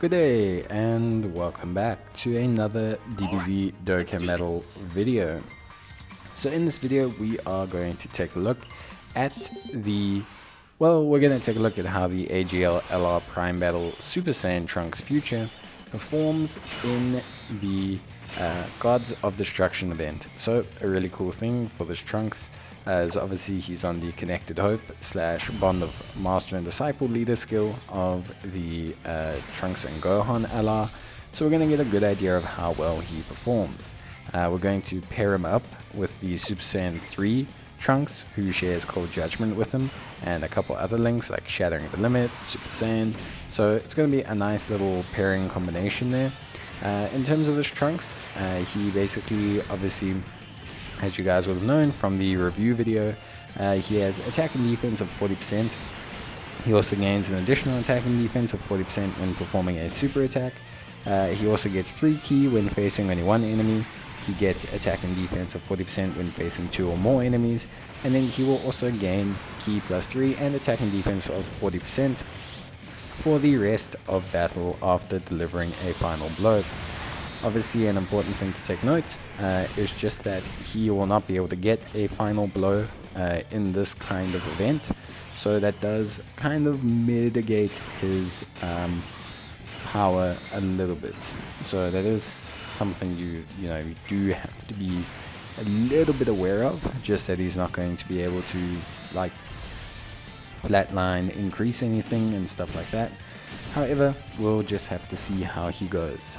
Good day and welcome back to another DBZ Dokkan Metal video. So in this video we are going to take a look at we're going to take a look at how the AGL LR Prime Battle Super Saiyan Trunks Future performs in the Gods of Destruction event. So a really cool thing for this Trunks is obviously he's on the Connected Hope / Bond of Master and Disciple leader skill of the Trunks and Gohan LR. So we're going to get a good idea of how well he performs. We're going to pair him up with the Super Saiyan 3 Trunks, who shares Cold Judgment with him, and a couple other links like Shattering the Limit, Super Saiyan. So it's going to be a nice little pairing combination there. In terms of this Trunks, he basically, obviously, as you guys would have known from the review video, he has attack and defense of 40%. He also gains an additional attack and defense of 40% when performing a super attack. He also gets 3 ki when facing only one enemy. He gets attack and defense of 40% when facing 2 or more enemies. And then he will also gain ki +3 and attack and defense of 40% for the rest of battle after delivering a final blow. Obviously, an important thing to take note is just that he will not be able to get a final blow in this kind of event, so that does kind of mitigate his power a little bit. So that is something you do have to be a little bit aware of, just that he's not going to be able to like flatline increase anything and stuff like that. However, we'll just have to see how he goes.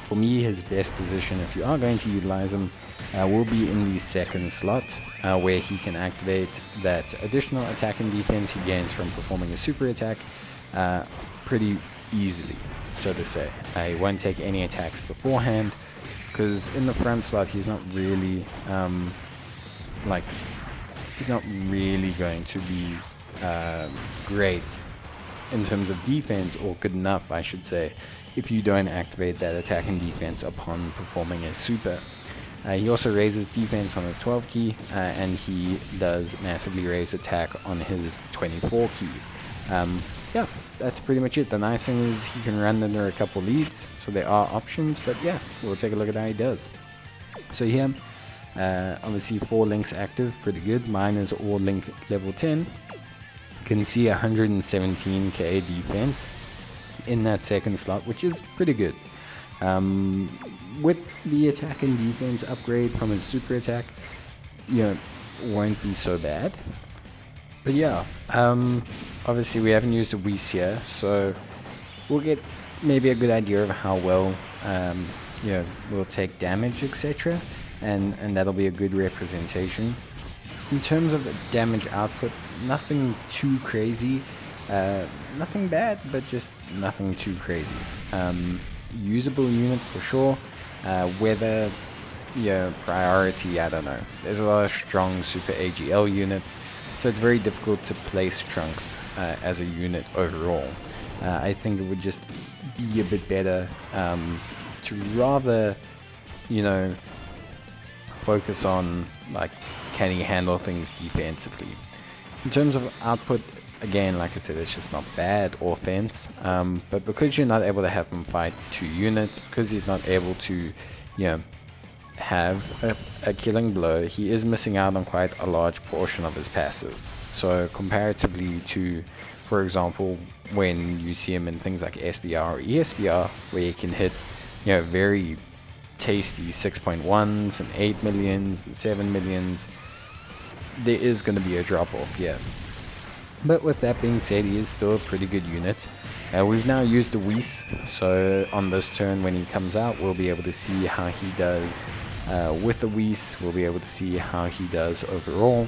For me, his best position, if you are going to utilize him, will be in the second slot, where he can activate that additional attack and defense he gains from performing a super attack pretty easily, so to say. He won't take any attacks beforehand, because in the front slot he's not really going to be great in terms of defense, or good enough, I should say, if you don't activate that attack and defense upon performing a super. He also raises defense on his 12 ki, and he does massively raise attack on his 24 ki. Yeah, that's pretty much it. The nice thing is he can run under a couple leads, so there are options, but yeah, we'll take a look at how he does. So here, obviously 4 links active, pretty good. Mine is all link level 10. You can see 117k defense in that second slot, which is pretty good. With the attack and defense upgrade from his super attack, won't be so bad. But yeah, obviously we haven't used a Whis here, so we'll get maybe a good idea of how well we'll take damage, etc. And that'll be a good representation. In terms of damage output, nothing too crazy. Nothing bad, but just nothing too crazy. Usable unit for sure. Whether priority, I don't know. There's a lot of strong super AGL units, so it's very difficult to place Trunks as a unit overall. I think it would just be a bit better to rather focus on like, can he handle things defensively. In terms of output, again, like I said, it's just not bad offense, but because you're not able to have him fight 2 units, because he's not able to, have a killing blow, he is missing out on quite a large portion of his passive. So comparatively to, for example, when you see him in things like SBR or ESBR, where he can hit, very tasty 6.1s and 8 millions and 7 millions, there is going to be a drop off here. But with that being said, he is still a pretty good unit. We've now used the Whis, so on this turn when he comes out, we'll be able to see how he does with the Whis. We'll be able to see how he does overall.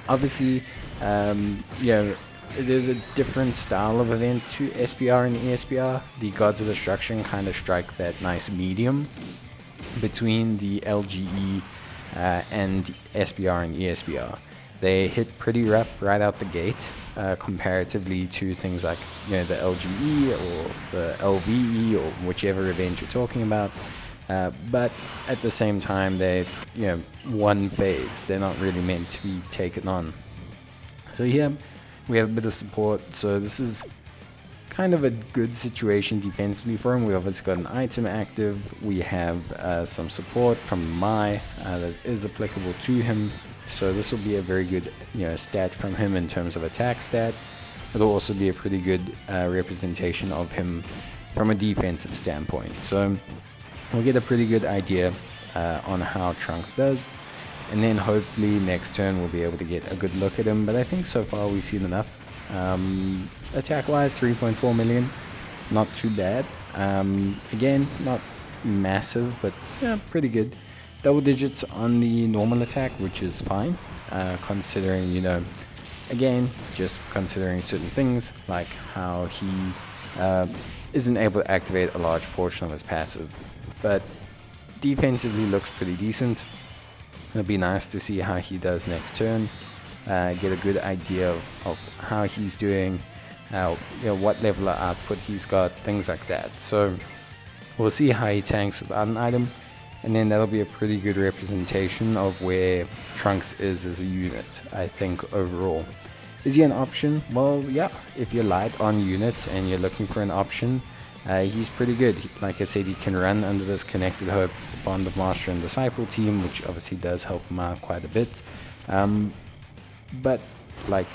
Obviously, there's a different style of event to SBR and ESBR. The Gods of Destruction kind of strike that nice medium between the LGE and SBR and ESBR. They hit pretty rough right out the gate, comparatively to things like the LGE or the LVE or whichever event you're talking about. But at the same time, they're one phase. They're not really meant to be taken on. So here we have a bit of support. So this is kind of a good situation defensively for him. We obviously got an item active. We have some support from Mai that is applicable to him. So this will be a very good, stat from him in terms of attack stat. It'll also be a pretty good representation of him from a defensive standpoint. So we'll get a pretty good idea on how Trunks does. And then hopefully next turn we'll be able to get a good look at him. But I think so far we've seen enough. Attack wise, 3.4 million. Not too bad. Again, not massive, but yeah, pretty good. Double digits on the normal attack, which is fine. Considering, again, just considering certain things like how he isn't able to activate a large portion of his passive. But defensively looks pretty decent. It'll be nice to see how he does next turn. Get a good idea of how he's doing, what level of output he's got, things like that. So we'll see how he tanks without an item, and then that'll be a pretty good representation of where Trunks is as a unit, I think, overall. Is he an option? Well, yeah, if you're light on units and you're looking for an option, he's pretty good. Like I said, he can run under this Connected Hope, Bond of Master and Disciple team, which obviously does help him out quite a bit. But like,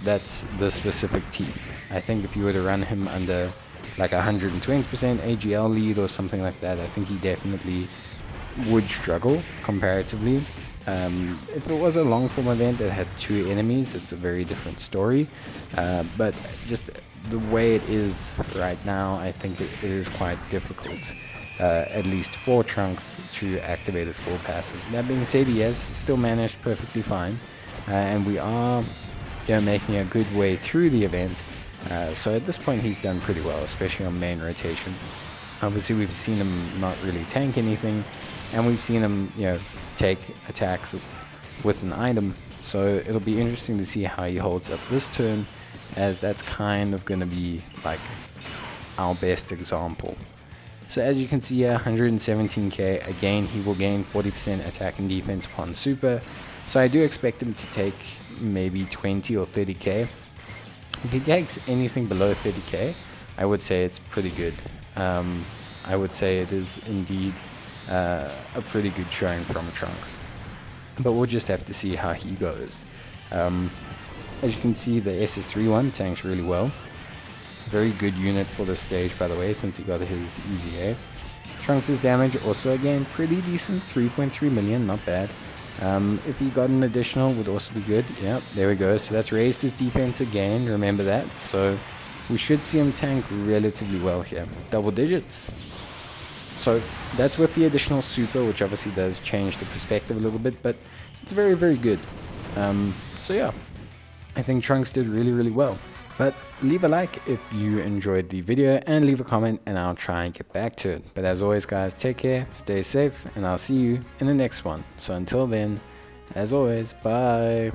that's the specific team. I think if you were to run him under like 120% AGL lead or something like that, I think he definitely would struggle comparatively. If it was a long form event that had 2 enemies, it's a very different story. But just the way it is right now, I think it is quite difficult, at least for Trunks, to activate his full passive. That being said, he has still managed perfectly fine, and we are making a good way through the event. So at this point he's done pretty well, especially on main rotation. Obviously we've seen him not really tank anything, and we've seen him take attacks with an item. So it'll be interesting to see how he holds up this turn, as that's kind of going to be like our best example. So as you can see here, 117k, again he will gain 40% attack and defense upon super. So I do expect him to take maybe 20 or 30k. If he takes anything below 30k, I would say it's pretty good. I would say it is indeed a pretty good showing from Trunks. But we'll just have to see how he goes. As you can see, the SS3 tanks really well. Very good unit for this stage, by the way, since he got his easy A. Trunks' damage also, again, pretty decent, 3.3 million, not bad. If he got an additional, would also be good. Yep, there we go. So that's raised his defense again, remember that. So we should see him tank relatively well here. Double digits. So that's with the additional super, which obviously does change the perspective a little bit, but it's very, very good. So yeah, I think Trunks did really, really well. But leave a like if you enjoyed the video, and leave a comment and I'll try and get back to it. But as always guys, take care, stay safe, and I'll see you in the next one. So until then, as always, bye.